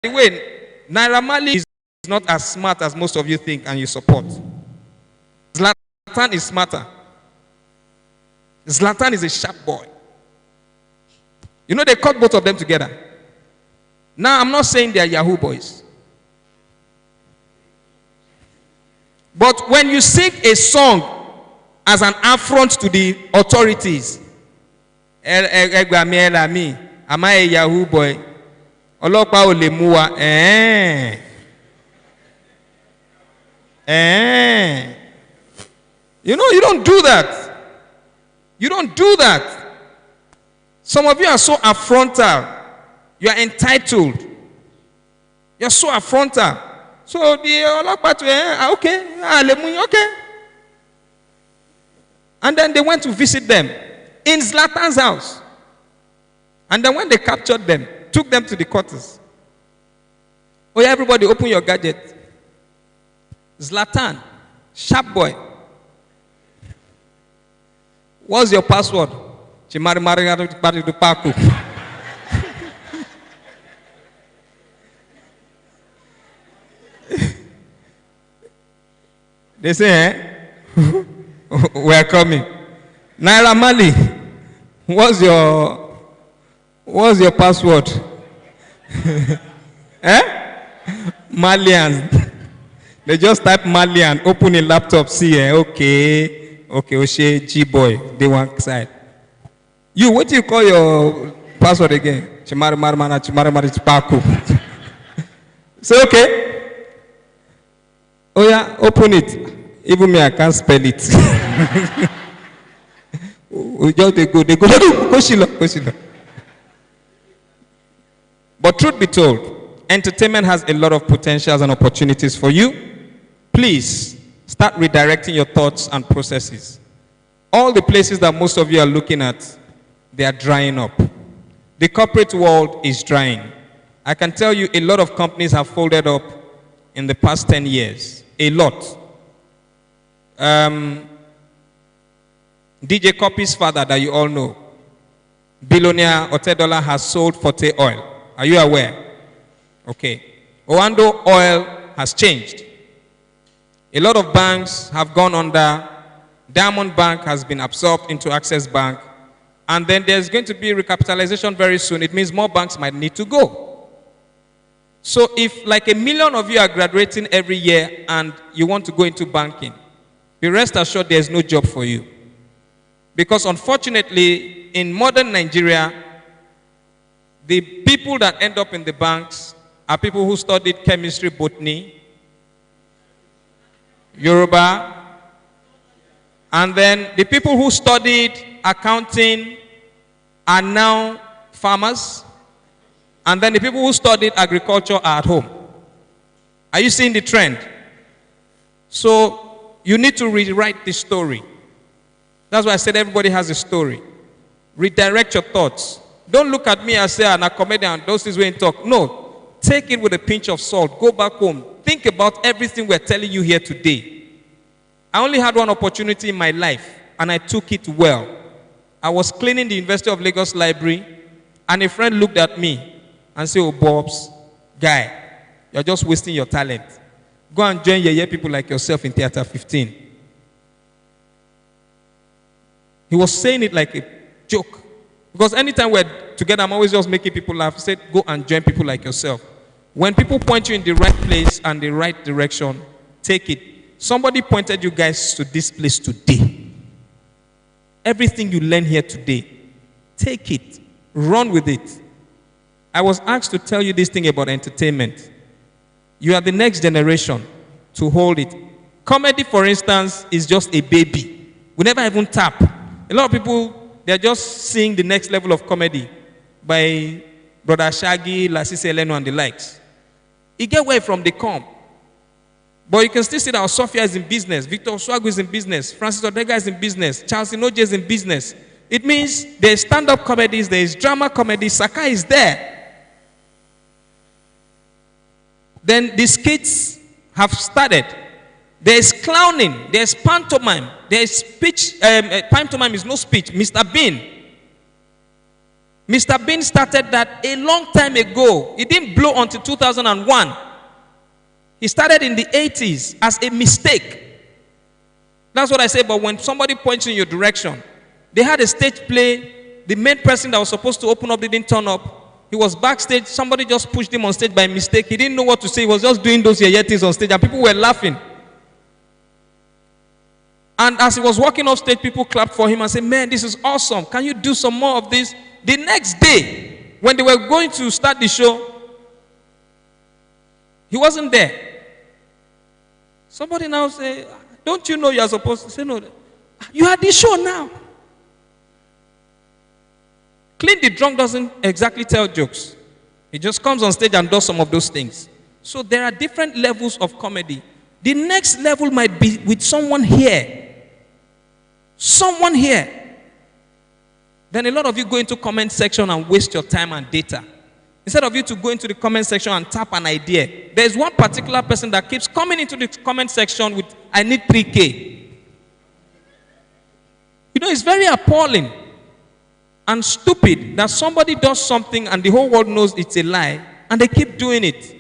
the way, Naira Marley is not as smart as most of you think and you support. Zlatan is smarter. Zlatan is a sharp boy. You know, they caught both of them together. Now, I'm not saying they are Yahoo boys. But when you sing a song as an affront to the authorities, am I a Yahoo boy? Ọlọ́pàá ò lè mú wa. You know, you don't do that. You don't do that. Some of you are so affrontal. You are entitled. You're so affrontal. So the ọlọ́pàá to okay, okay. And then they went to visit them in Zlatan's house. And then when they captured them, took them to the quarters. Oh yeah, everybody open your gadget. Zlatan, sharp boy. What's your password? They say, we're coming. Naira Marley, what's your password? Malian. They just type Malian, open a laptop, see, okay, Oshe, G-boy, they one side. You, what do you call your password again? Say, okay. Oh yeah, open it. Even me, I can't spell it. We just they go, Koshilo. But truth be told, entertainment has a lot of potentials and opportunities for you. Please start redirecting your thoughts and processes. All the places that most of you are looking at, they are drying up. The corporate world is drying. I can tell you a lot of companies have folded up in the past 10 years. A lot. DJ Copy's father that you all know, billionaire Otedola, has sold Forte Oil. Are you aware? Okay. Owando Oil has changed. A lot of banks have gone under. Diamond Bank has been absorbed into Access Bank. And then there's going to be recapitalization very soon. It means more banks might need to go. So if like 1 million of you are graduating every year and you want to go into banking, be rest assured there's no job for you. Because unfortunately, in modern Nigeria, the people that end up in the banks are people who studied chemistry, botany, Yoruba, and then the people who studied accounting are now farmers, and then the people who studied agriculture are at home. Are you seeing the trend? So you need to rewrite the story. That's why I said everybody has a story. Redirect your thoughts. Don't look at me and say, I'm a comedian, those things we ain't talk. No. Take it with a pinch of salt. Go back home. Think about everything we're telling you here today. I only had one opportunity in my life, and I took it well. I was cleaning the University of Lagos library, and a friend looked at me and said, oh, Bobs, guy, you're just wasting your talent. Go and join your people like yourself in Theater 15. He was saying it like a joke. Because anytime we're together, I'm always just making people laugh. He said, go and join people like yourself. When people point you in the right place and the right direction, take it. Somebody pointed you guys to this place today. Everything you learn here today, take it. Run with it. I was asked to tell you this thing about entertainment. You are the next generation to hold it. Comedy, for instance, is just a baby. We never even tap. A lot of people, they're just seeing the next level of comedy by Brother Shaggy, Lasisi Eleno, and the likes. You get where from they come. But you can still see that Sophia is in business, Victor Swago is in business, Francis Odega is in business, Charles Inoje is in business. It means there's stand-up comedies, there's drama comedy, Sakai is there. Then the skits have started. There's clowning, there's pantomime, there's speech, pantomime is no speech, Mr. Bean. Mr. Bean started that a long time ago. It didn't blow until 2001. He started in the 80s as a mistake. That's what I say, but when somebody points in your direction, they had a stage play, the main person that was supposed to open up didn't turn up. He was backstage, somebody just pushed him on stage by mistake. He didn't know what to say, he was just doing those yeye things on stage, and people were laughing. And as he was walking off stage, people clapped for him and said, man, this is awesome. Can you do some more of this? The next day, when they were going to start the show, he wasn't there. Somebody now say, don't you know you are supposed to say no? You had this show now. Clean the Drunk doesn't exactly tell jokes. He just comes on stage and does some of those things. So there are different levels of comedy. The next level might be with someone here. Someone here. Then a lot of you go into comment section and waste your time and data. Instead of you to go into the comment section and tap an idea, there's one particular person that keeps coming into the comment section with, I need 3K. You know, it's very appalling and stupid that somebody does something and the whole world knows it's a lie and they keep doing it.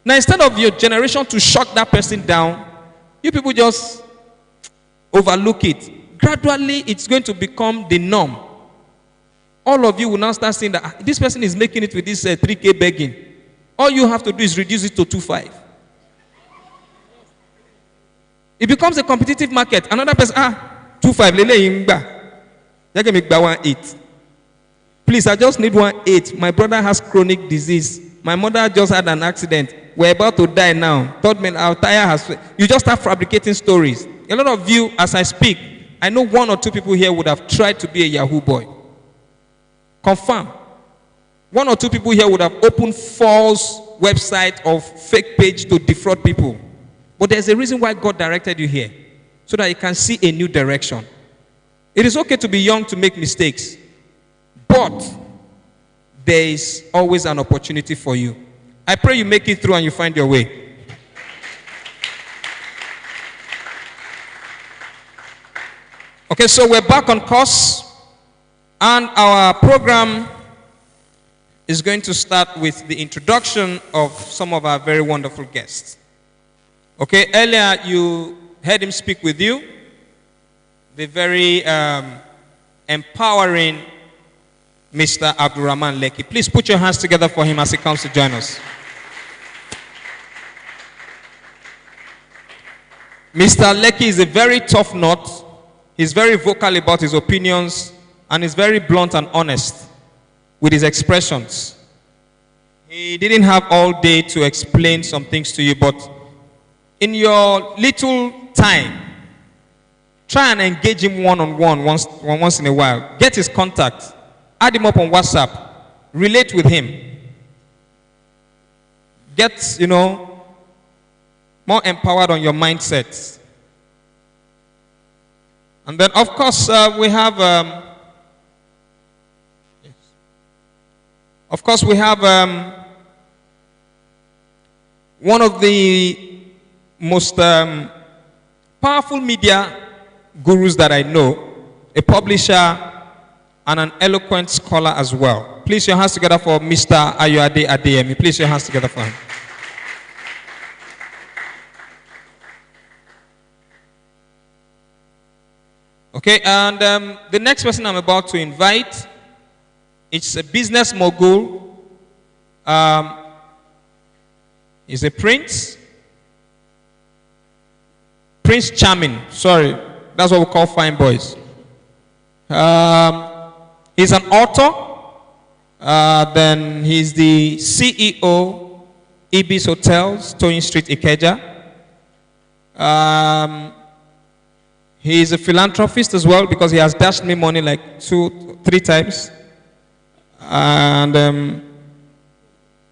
Now, instead of your generation to shut that person down, you people just overlook it. Gradually, it's going to become the norm. All of you will now start saying that this person is making it with this 3K begging. All you have to do is reduce it to 2.5. It becomes a competitive market. Another person, 2.5, lele imba. You can make 1.8. Please, I just need 1.8. My brother has chronic disease. My mother just had an accident. We're about to die now. Third man, our tire has. You just start fabricating stories. A lot of you, as I speak, I know one or two people here would have tried to be a Yahoo boy. Confirm. One or two people here would have opened false website or fake page to defraud people. But there's a reason why God directed you here. So that you can see a new direction. It is okay to be young to make mistakes. But there is always an opportunity for you. I pray you make it through and you find your way. Okay, so we're back on course. And our program is going to start with the introduction of some of our very wonderful guests. Okay, earlier you heard him speak with you. The very empowering Mr. Abdurrahman Lekki. Please put your hands together for him as he comes to join us. Mr. Lekki is a very tough nut. He's very vocal about his opinions. And is very blunt and honest with his expressions. He didn't have all day to explain some things to you, but in your little time, try and engage him one-on-one once in a while. Get his contact. Add him up on WhatsApp. Relate with him. Get, more empowered on your mindset. And then, of course, we have... Of course, we have one of the most powerful media gurus that I know, a publisher and an eloquent scholar as well. Please your hands together for Mr. Ayoade Adeyemi. Please your hands together for him. Okay, and the next person I'm about to invite, it's a business mogul. He's a prince. Prince Charming. Sorry. That's what we call fine boys. He's an author. Then he's the CEO, Ibis Hotels, Toyin Street, Ikeja. He's a philanthropist as well because he has dashed me money like 2-3 times. And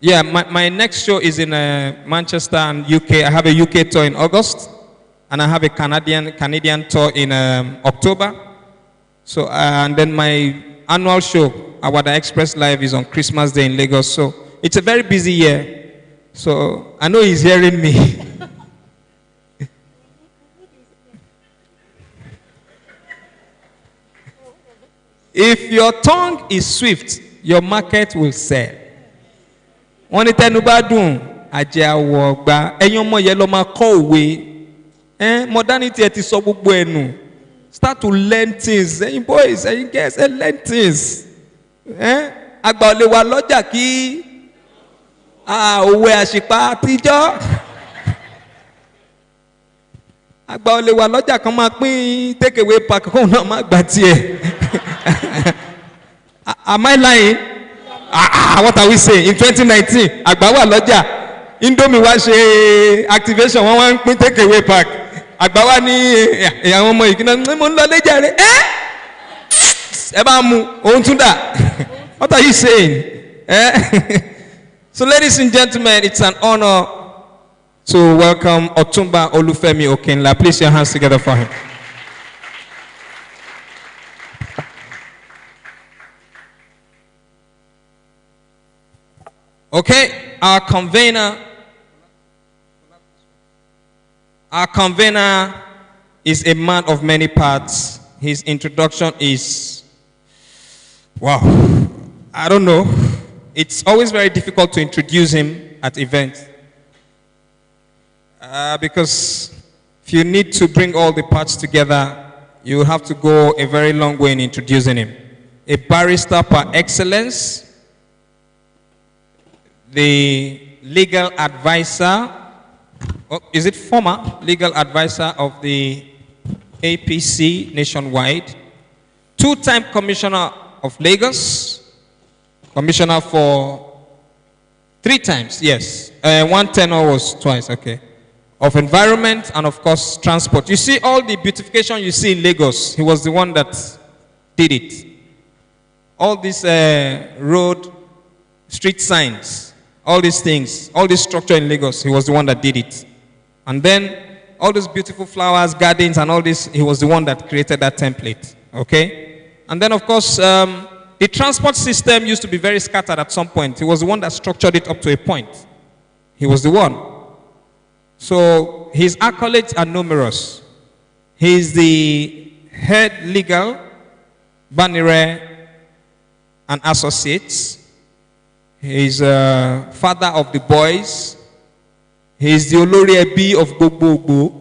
yeah, my next show is in Manchester and UK. I have a UK tour in August, and I have a Canadian tour in October. So and then my annual show, Awada Express Live, is on Christmas Day in Lagos. So it's a very busy year. So I know he's hearing me. If your tongue is swift, your market will sell. Wọ́n ní tẹnu bá dùn, àjẹ́ àwọ̀ ọ̀gbà. Ẹ̀yin ọmọ yẹn lọ máa kọ́ òwe. Modernity ẹ ti sọ gbogbo ẹnu. Start to learn things. Ẹ̀yin boys, ẹ̀yin girls, learn things. Àgbà ò lè wà lọ́jà kí òwe àṣìpá àtijọ́. Àgbà ò lè wà lọ́jà kan máa pín take away pack kóun náà má gbà tiẹ̀. Am I lying? What are we saying? In 2019, àgbà wà lọ́jà. Indomie wá ṣe activation, wọ́n wá ń pín take away pack. Àgbà wá ní àwọn ọmọ ìkíná mo ń lọ léjà rẹ̀. Ẹ bá mu, òun tún dà. What are you saying? So ladies and gentlemen, it's an honor to welcome Otumba Olufemi Okenla. Please your hands together for him. Okay, our convener is a man of many parts. His introduction is, wow, I don't know. It's always very difficult to introduce him at events. Because if you need to bring all the parts together, you have to go a very long way in introducing him. A barrister par excellence, the legal advisor, is it former legal advisor of the APC nationwide, two-time commissioner of Lagos, commissioner for 3 times, yes. One tenure was twice, okay. Of environment and of course transport. You see all the beautification you see in Lagos, he was the one that did it. All these road, street signs, all these things, all this structure in Lagos, he was the one that did it. And then all those beautiful flowers, gardens and all this, he was the one that created that template, okay? And then of course, the transport system used to be very scattered at some point. He was the one that structured it up to a point. He was the one. So his accolades are numerous. He is the head legal, Banire and Associates. He is father of the boys. He is the Olori Ebi of Gbogbo,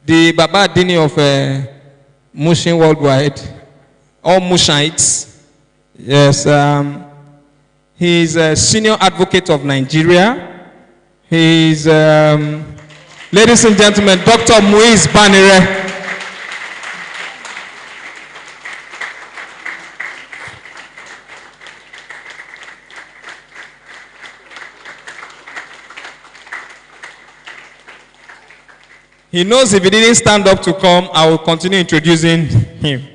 the Baba Adini of Mushin Worldwide, all Mushites. Yes, he is a senior advocate of Nigeria. He is, ladies and gentlemen, Dr. Muiz Banire. He knows if he didn't stand up to come, I will continue introducing him.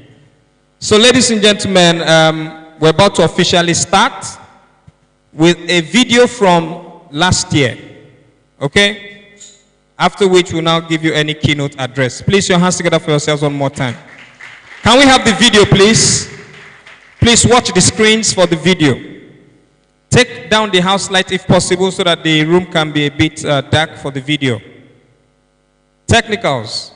So ladies and gentlemen, we're about to officially start with a video from last year. Okay? After which we'll now give you any keynote address. Please your hands together for yourselves one more time. Can we have the video, please? Please watch the screens for the video. Take down the house light if possible so that the room can be a bit dark for the video. Technicals.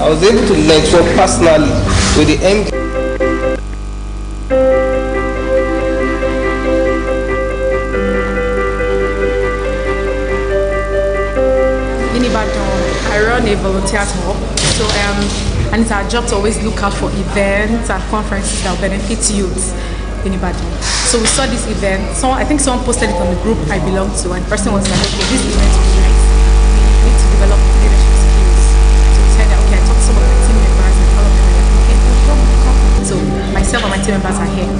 I was able to network personally with the MD. In Ibadan, I run a volunteer hub, and it's our job to always look out for events and conferences that will benefit youth in Ibadan. So we saw this event. I think someone posted it on the group I belong to, and the person was like, "Okay, this event will be nice. We need to develop leadership skills." So we said that, okay, I talked to some of my team members and all of them were like, "Okay, no problem." So myself and my team members are here.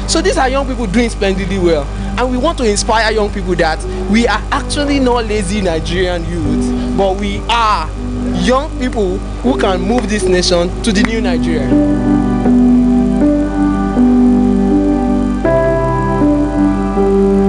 So these are young people doing splendidly well, and we want to inspire young people that we are actually not lazy Nigerian youth, but we are young people who can move this nation to the new Nigeria.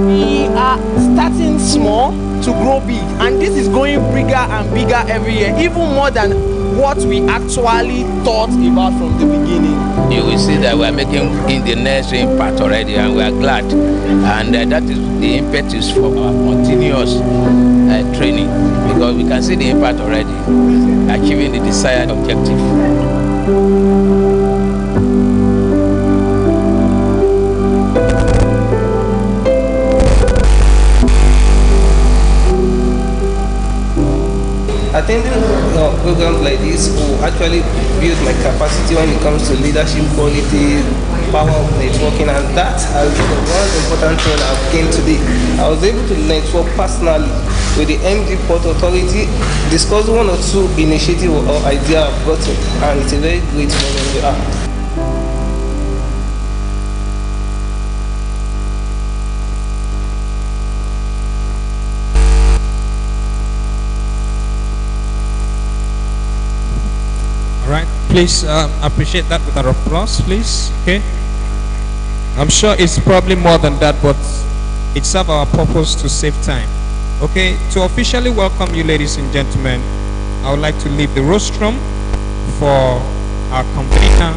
We are starting small to grow big, and this is going bigger and bigger every year, even more than what we actually thought about from the beginning. You will see that we are making in the next impact already, and we are glad, and that is the impetus for our continuous training, because we can see the impact already, achieving the desired objective. Attending programs like this will actually build my capacity when it comes to leadership quality, power of networking, and that has been the one important thing I've gained today. I was able to network personally with the MD Port Authority, discuss one or two initiatives or ideas I've gotten, and it's a very great moment. Please appreciate that with an applause, please. Okay. I'm sure it's probably more than that, but it serves our purpose to save time. Okay. To officially welcome you, ladies and gentlemen, I would like to leave the rostrum for our convener.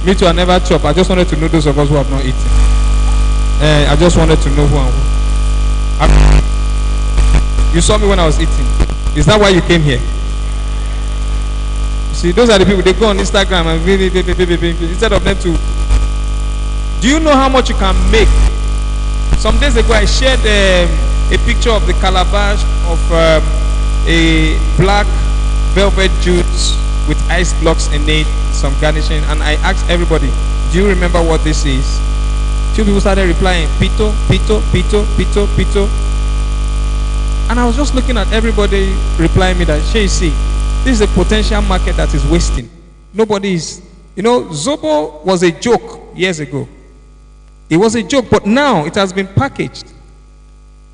Me too, I never chop. I just wanted to know those of us who have not eaten. I just wanted to know who and who. You saw me when I was eating. Is that why you came here? See, those are the people, they go on Instagram and instead of them to... Do you know how much you can make? Some days ago, I shared a picture of the calabash of a black velvet juice with ice blocks in it, some garnishing, and I asked everybody, do you remember what this is? Few people started replying, pito, pito, pito, pito, pito. And I was just looking at everybody replying me that, you see, this is a potential market that is wasting. Nobody is, Zobo was a joke years ago. It was a joke, but now it has been packaged.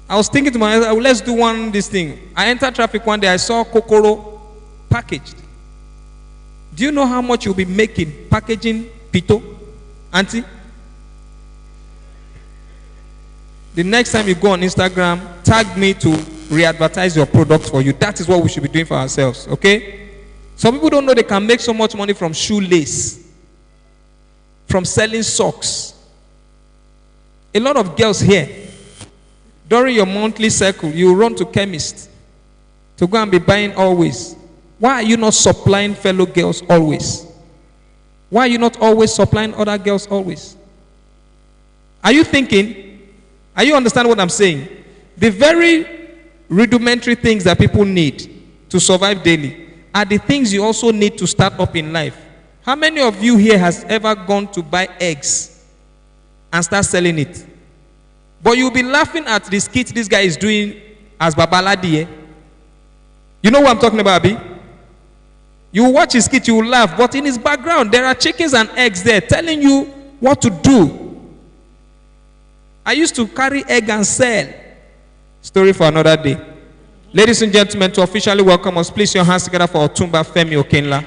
I was thinking to myself, let's do this thing. I entered traffic one day, I saw Kokoro packaged. Do you know how much you'll be making packaging pito, auntie? The next time you go on Instagram, tag me to re-advertise your product for you. That is what we should be doing for ourselves, okay? Some people don't know they can make so much money from shoelace, from selling socks. A lot of girls here, during your monthly cycle, you run to chemists to go and be buying always. Why are you not supplying fellow girls always? Why are you not always supplying other girls always? Are you thinking? Are you understand what I'm saying? The very rudimentary things that people need to survive daily are the things you also need to start up in life. How many of you here has ever gone to buy eggs and start selling it? But you'll be laughing at the skit this guy is doing as Babaladi. Eh? You know what I'm talking about, Abi? You watch his skit, you will laugh. But in his background, there are chickens and eggs there telling you what to do. I used to carry egg and sell. Story for another day. Ladies and gentlemen, to officially welcome us, please your hands together for Otumba Femi Okenla.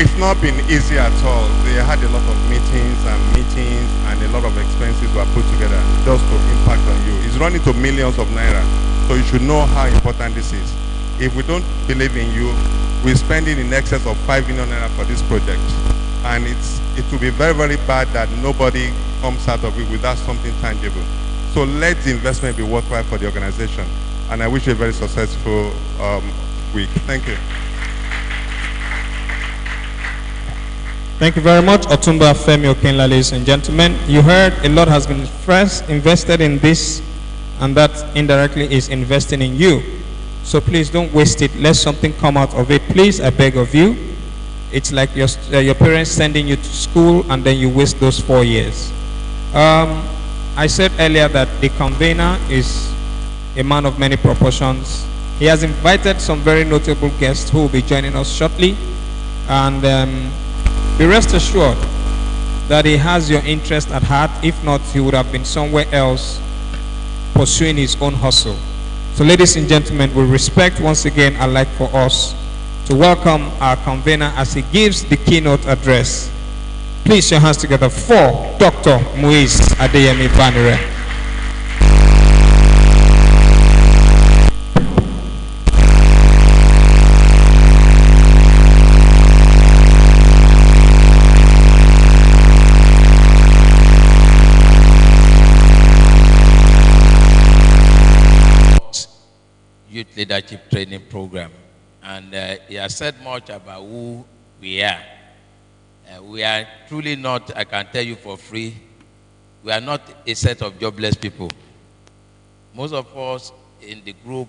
It's not been easy at all. They had a lot of meetings and a lot of expenses were put together just to impact on you. It's running to millions of naira. So you should know how important this is. If we don't believe in you, we're spending in excess of 5 million naira for this project. And it will be very, very bad that nobody comes out of it without something tangible. So let the investment be worthwhile for the organization. And I wish you a very successful week. Thank you. Thank you very much, Otumba Femi Okenla, ladies and gentlemen. You heard a lot has been first invested in this, and that indirectly is investing in you. So please don't waste it. Let something come out of it. Please, I beg of you. It's like your parents sending you to school, and then you waste those 4 years. I said earlier that the convener is a man of many proportions. He has invited some very notable guests who will be joining us shortly, and be rest assured that he has your interest at heart. If not, he would have been somewhere else pursuing his own hustle. So ladies and gentlemen, with respect, once again, I'd like for us to welcome our convener as he gives the keynote address. Please your hands together for Dr. Muiz Banire. Youth Leadership Training Program. And he has said much about who we are. We are truly not, I can tell you for free, we are not a set of jobless people. Most of us in the group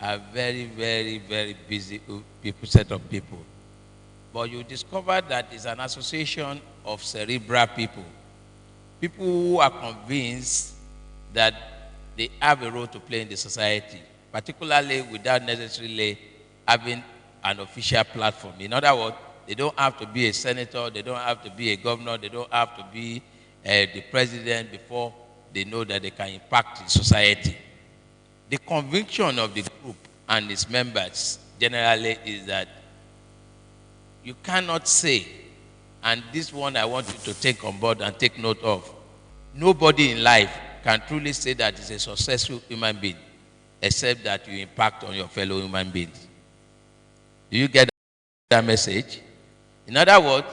are very, very, very busy people, set of people. But you discover that it's an association of cerebral people. People who are convinced that they have a role to play in the society, particularly without necessarily having an official platform. In other words, they don't have to be a senator, they don't have to be a governor, they don't have to be the president before they know that they can impact the society. The conviction of the group and its members generally is that you cannot say, and this one I want you to take on board and take note of, nobody in life can truly say that he's a successful human being except that you impact on your fellow human beings. Do you get that message? In other words,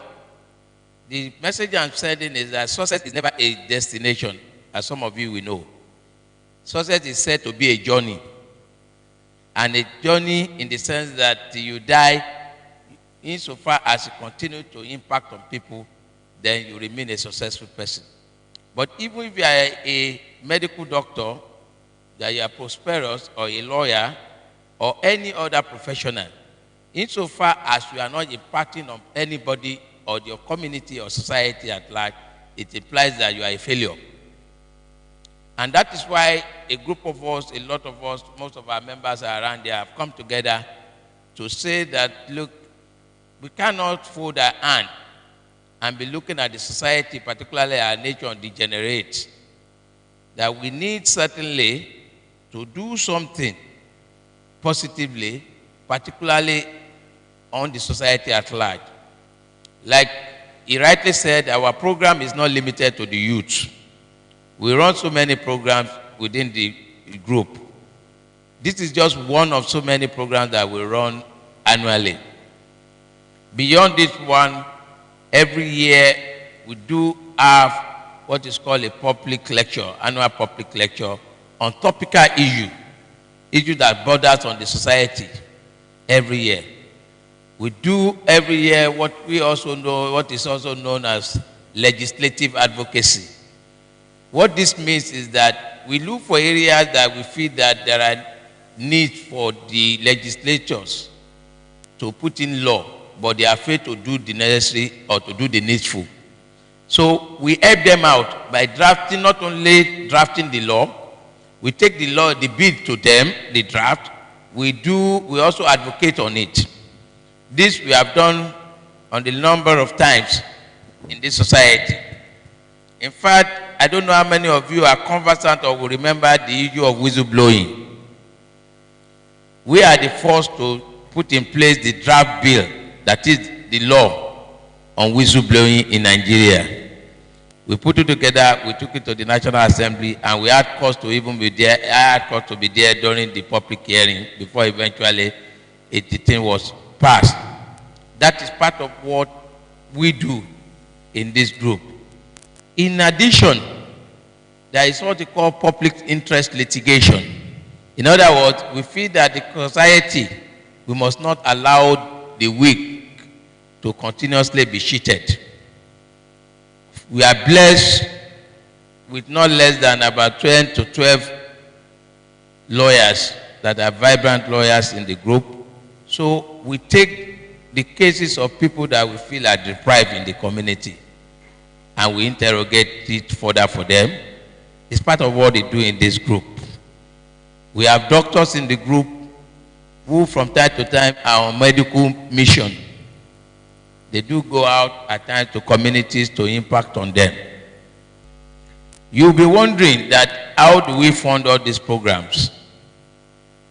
the message I'm sending is that success is never a destination, as some of you will know. Success is said to be a journey. And a journey in the sense that you die, insofar as you continue to impact on people, then you remain a successful person. But even if you are a medical doctor, that you are prosperous, or a lawyer, or any other professional, insofar as you are not impacting on anybody or your community or society at large, it implies that you are a failure. And that is why a group of us, a lot of us, most of our members are around there, have come together to say that, look, we cannot fold our hand and be looking at the society, particularly our nation, degenerate. That we need certainly to do something positively, particularly on the society at large. Like he rightly said, our program is not limited to the youth. We run so many programs within the group. This is just one of so many programs that we run annually. Beyond this one, every year we do have what is called a public lecture, annual public lecture, on topical issue that borders on the society every year. We do every year what we also know, what is also known as legislative advocacy. What this means is that we look for areas that we feel that there are needs for the legislatures to put in law, but they are afraid to do the necessary or to do the needful. So we help them out by drafting, not only drafting the law, we take the law, the bill to them, the draft, we also advocate on it. This we have done on the number of times in this society. In fact, I don't know how many of you are conversant or will remember the issue of whistleblowing. We are the first to put in place the draft bill, that is the law on whistleblowing in Nigeria. We put it together, we took it to the National Assembly, and we had cause to even be there, I had cause to be there during the public hearing before eventually the thing was passed. That is part of what we do in this group. In addition, there is what we call public interest litigation. In other words, we feel that the society, we must not allow the weak to continuously be cheated. We are blessed with not less than about 10 to 12 lawyers that are vibrant lawyers in the group. So we take the cases of people that we feel are deprived in the community and we interrogate it further for them. It's part of what they do in this group. We have doctors in the group who from time to time are on medical mission. They do go out at times to communities to impact on them. You'll be wondering that how do we fund all these programs?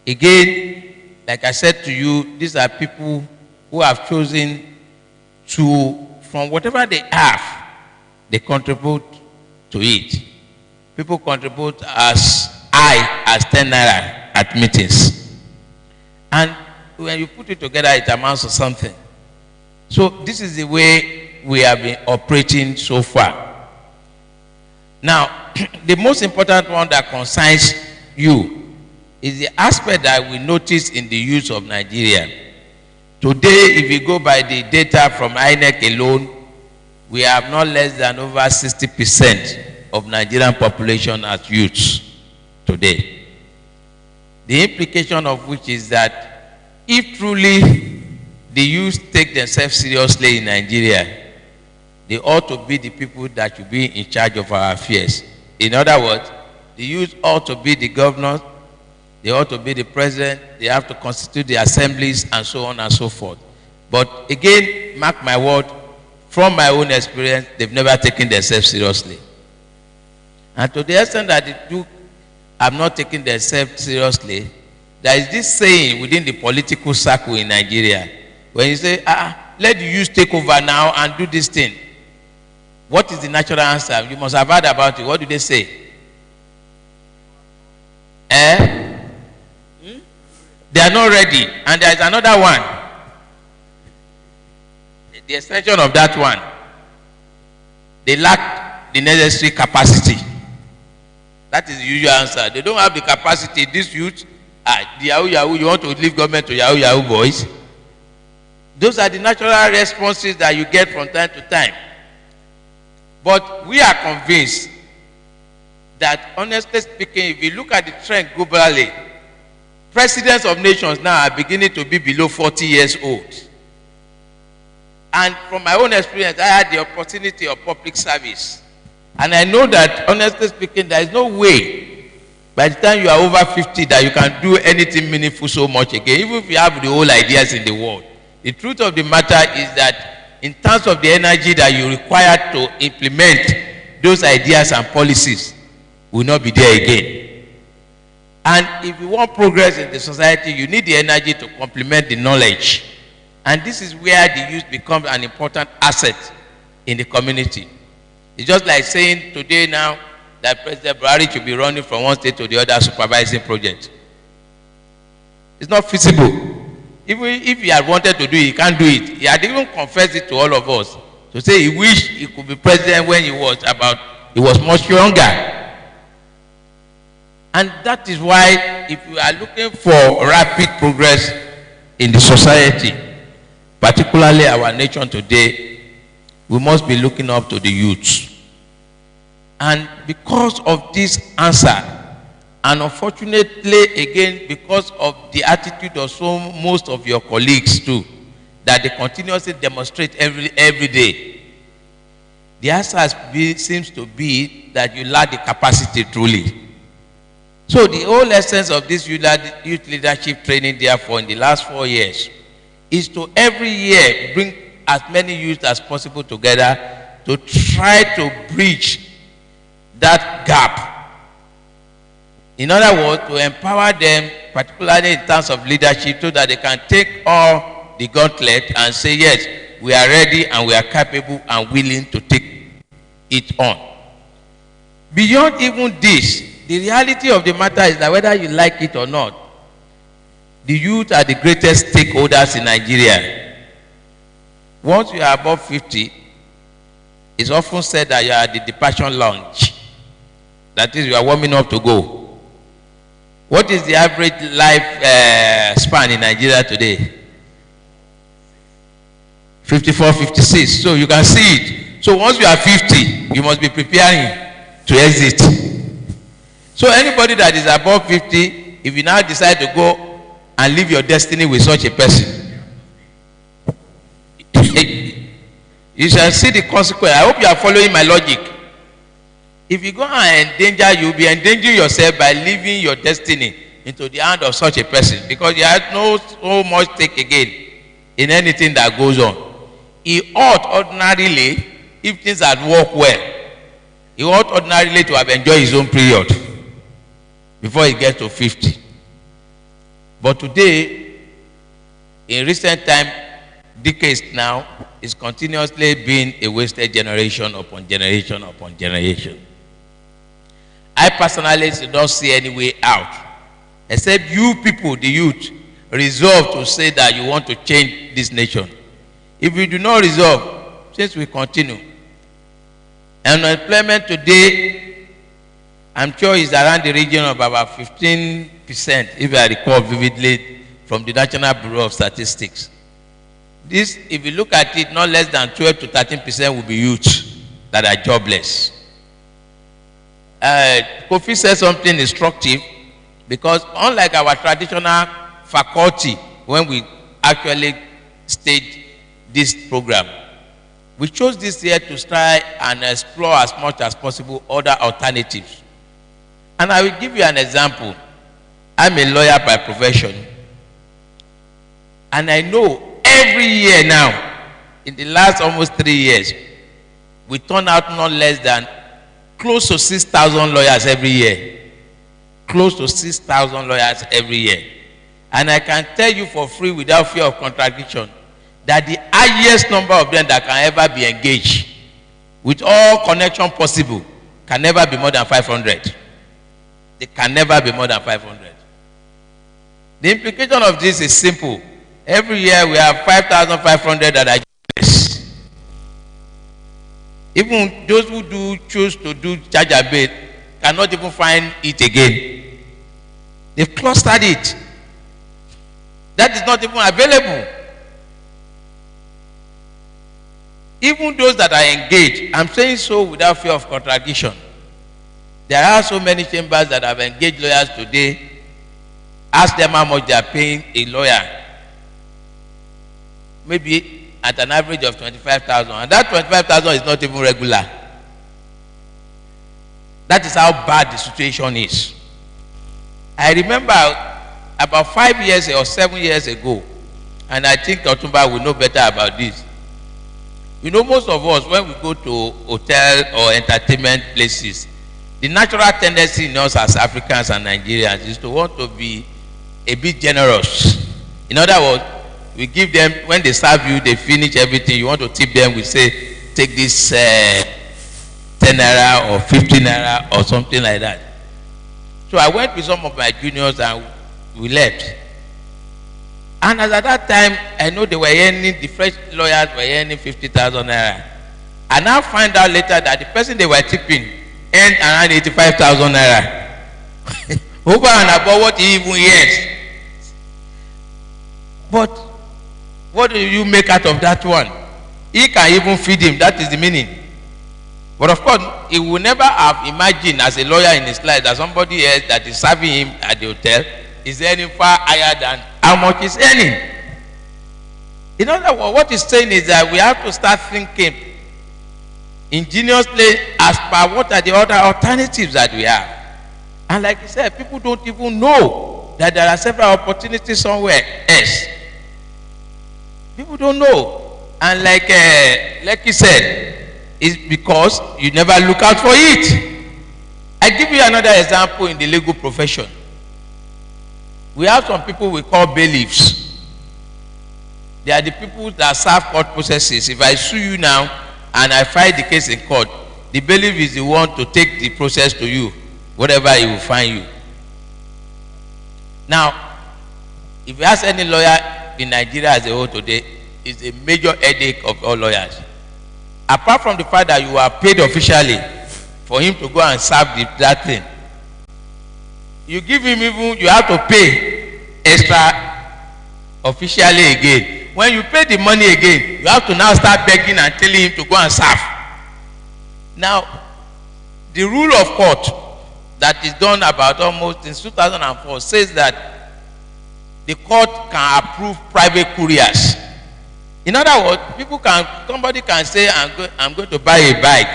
Again, like I said to you, these are people who have chosen to, from whatever they have, they contribute to it. People contribute as high as 10 naira at meetings. And when you put it together, it amounts to something. So this is the way we have been operating so far. Now, the most important one that concerns you is the aspect that we notice in the youth of Nigeria. Today, if you go by the data from INEC alone, we have not less than over 60% of Nigerian population as youths today. The implication of which is that if truly the youth take themselves seriously in Nigeria, they ought to be the people that should be in charge of our affairs. In other words, The youth ought to be the governors, they ought to be the president, they have to constitute the assemblies, and so on and so forth. But again, mark my word, from my own experience, they've never taken themselves seriously. And to the extent that the two have not taken themselves seriously, there is this saying within the political circle in Nigeria, when you say, let the youth take over now and do this thing. What is the natural answer? You must have heard about it. What do they say? They are not ready. And there is another one. The extension of that one. They lack the necessary capacity. That is the usual answer. They don't have the capacity. This youth, the Yahoo, you want to leave government to Yahoo boys. Those are the natural responses that you get from time to time. But we are convinced that, honestly speaking, if you look at the trend globally, presidents of nations now are beginning to be below 40 years old. And from my own experience, I had the opportunity of public service. And I know that, honestly speaking, there is no way by the time you are over 50 that you can do anything meaningful so much again, even if you have the whole ideas in the world. The truth of the matter is that in terms of the energy that you require to implement those ideas and policies will not be there again. And if you want progress in the society, you need the energy to complement the knowledge. And this is where the youth becomes an important asset in the community. It's just like saying today now that President Buhari should be running from one state to the other supervising projects. It's not feasible. Even if he had wanted to do it, he can't do it. He had even confessed it to all of us to say he wished he could be president when he was much younger. And that is why, if you are looking for rapid progress in the society, particularly our nation today, we must be looking up to the youth. And because of this answer, and unfortunately, again, because of the attitude of most of your colleagues too, that they continuously demonstrate every day, the answer seems to be that you lack the capacity truly. So the whole essence of this youth leadership training, therefore, in the last 4 years, is to every year bring as many youth as possible together to try to bridge that gap. In other words, to empower them, particularly in terms of leadership, so that they can take all the gauntlet and say, yes, we are ready and we are capable and willing to take it on. Beyond even this, the reality of the matter is that whether you like it or not, the youth are the greatest stakeholders in Nigeria. Once you are above 50, it's often said that you are at the departure lounge. That is, you are warming up to go. What is the average life span in Nigeria today? 54, 56. So you can see it. So once you are 50, you must be preparing to exit. So anybody that is above 50, if you now decide to go and live your destiny with such a person, you shall see the consequence. I hope you are following my logic. If you go and endanger, you'll be endangering yourself by leaving your destiny into the hand of such a person, because you have no so much stake again in anything that goes on. He ought ordinarily, if things had worked well, he ought ordinarily to have enjoyed his own period before he gets to 50. But today, in recent time, decades now, it's continuously been a wasted generation upon generation upon generation. I personally do not see any way out, except you people, the youth, resolve to say that you want to change this nation. If you do not resolve, since we continue, unemployment today, I'm sure is around the region of about 15%, if I recall vividly, from the National Bureau of Statistics. This, if you look at it, not less than 12 to 13% will be youth that are jobless. Kofi said something instructive, because unlike our traditional faculty, when we actually staged this program, we chose this year to try and explore as much as possible other alternatives. And I will give you an example. I'm a lawyer by profession. And I know every year now, in the last almost 3 years, we turn out not less than close to 6,000 lawyers every year. Close to 6,000 lawyers every year. And I can tell you for free without fear of contradiction that the highest number of them that can ever be engaged with all connection possible can never be more than 500. They can never be more than 500. The implication of this is simple. Every year we have 5,500 that are jobless. Even those who do choose to do charge abate cannot even find it again. They've clustered it. That is not even available. Even those that are engaged, I'm saying so without fear of contradiction. There are so many chambers that have engaged lawyers today. Ask them how much they are paying a lawyer. Maybe at an average of 25,000. And that 25,000 is not even regular. That is how bad the situation is. I remember about 5 years or 7 years ago, and I think Otumba will know better about this. You know, most of us, when we go to hotel or entertainment places, the natural tendency in us as Africans and Nigerians is to want to be a bit generous. In other words, we give them, when they serve you, they finish everything. You want to tip them, we say, take this 10 naira or 15 naira or something like that. So I went with some of my juniors and we left. And as at that time, I know they were earning, the fresh lawyers were earning 50,000 naira. I now find out later that the person they were tipping earned around 85,000 naira. Over and above what he even earns. But what do you make out of that one? He can even feed him. That is the meaning. But of course, he will never have imagined as a lawyer in his life that somebody else that is serving him at the hotel is earning far higher than how much he's earning. In other words, what he's saying is that we have to start thinking ingeniously as per what are the other alternatives that we have. And like he said, people don't even know that there are several opportunities somewhere else. People don't know. And like he said, it's because you never look out for it. I give you another example in the legal profession. We have some people we call bailiffs. They are the people that serve court processes. If I sue you now and I file the case in court, the bailiff is the one to take the process to you, whatever he will find you. Now, if you ask any lawyer in Nigeria as a whole today, it's a major headache of all lawyers. Apart from the fact that you are paid officially for him to go and serve that thing, you give him even, you have to pay extra officially again. When you pay the money again, you have to now start begging and telling him to go and serve. Now, the rule of court that is done about almost since 2004 says that the court can approve private couriers. In other words, somebody can say, I'm going to buy a bike,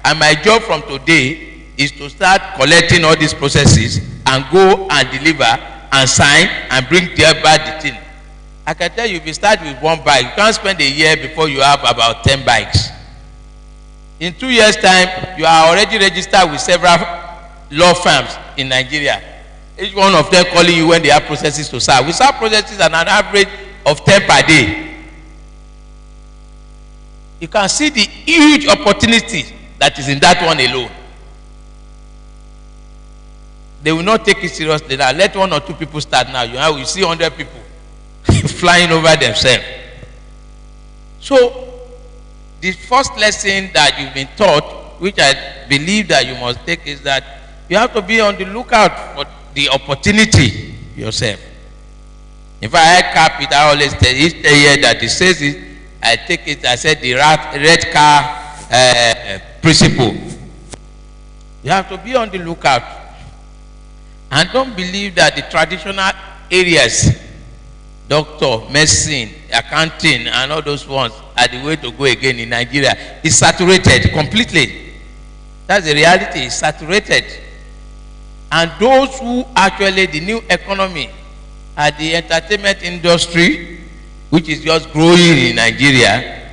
and my job from today is to start collecting all these processes and go and deliver and sign and bring back the thing. I can tell you, if you start with one bike, you can't spend a year before you have about 10 bikes. In 2 years' time, you are already registered with several law firms in Nigeria. Each one of them calling you when they have processes to serve. We serve processes at an average of 10 per day. You can see the huge opportunity that is in that one alone. They will not take it seriously now. Let 1 or 2 people start now. You see 100 people flying over themselves. So, the first lesson that you've been taught, which I believe that you must take, is that you have to be on the lookout for the opportunity yourself. In fact, I cap it. I always tell each year that it says it. I take it. I said the red car principle. You have to be on the lookout, and don't believe that the traditional areas, doctor, medicine, accounting, and all those ones are the way to go again in Nigeria. It's saturated completely. That's the reality. It's saturated. And those who actually, the new economy are the entertainment industry, which is just growing in Nigeria.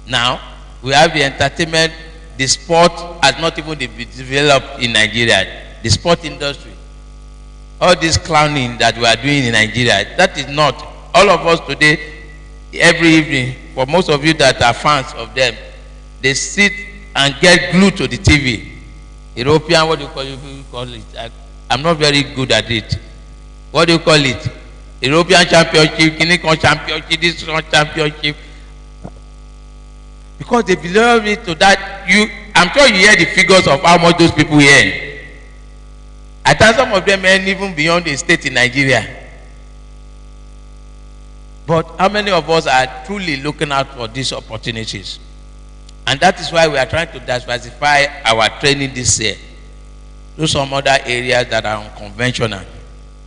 Now, we have the entertainment, the sport has not even been developed in Nigeria. The sport industry. All this clowning that we are doing in Nigeria, that is not. All of us today, every evening, for most of you that are fans of them, they sit and get glued to the TV. European, what do you call it? I'm not very good at it. What do you call it? European Championship, Kinikon Championship, this one Championship. Because they belong it to that. I'm sure you hear the figures of how much those people earn. I think some of them earn even beyond the state in Nigeria. But how many of us are truly looking out for these opportunities? And that is why we are trying to diversify our training this year to some other areas that are unconventional,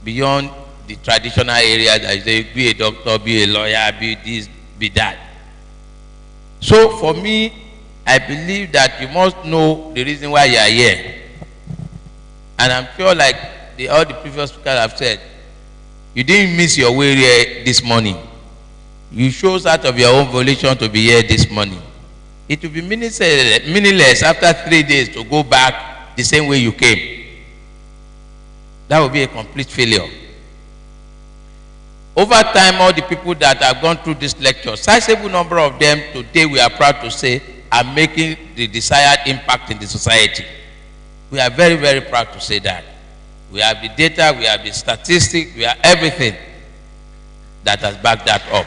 beyond the traditional areas that say, be a doctor, be a lawyer, be this, be that. So for me, I believe that you must know the reason why you are here. And I'm sure, like all the previous speakers have said, you didn't miss your way here this morning. You chose out of your own volition to be here this morning. It will be meaningless after 3 days to go back the same way you came. That will be a complete failure. Over time, all the people that have gone through this lecture, sizable number of them today, we are proud to say, are making the desired impact in the society. We are very, very proud to say that. We have the data, we have the statistics, we have everything that has backed that up.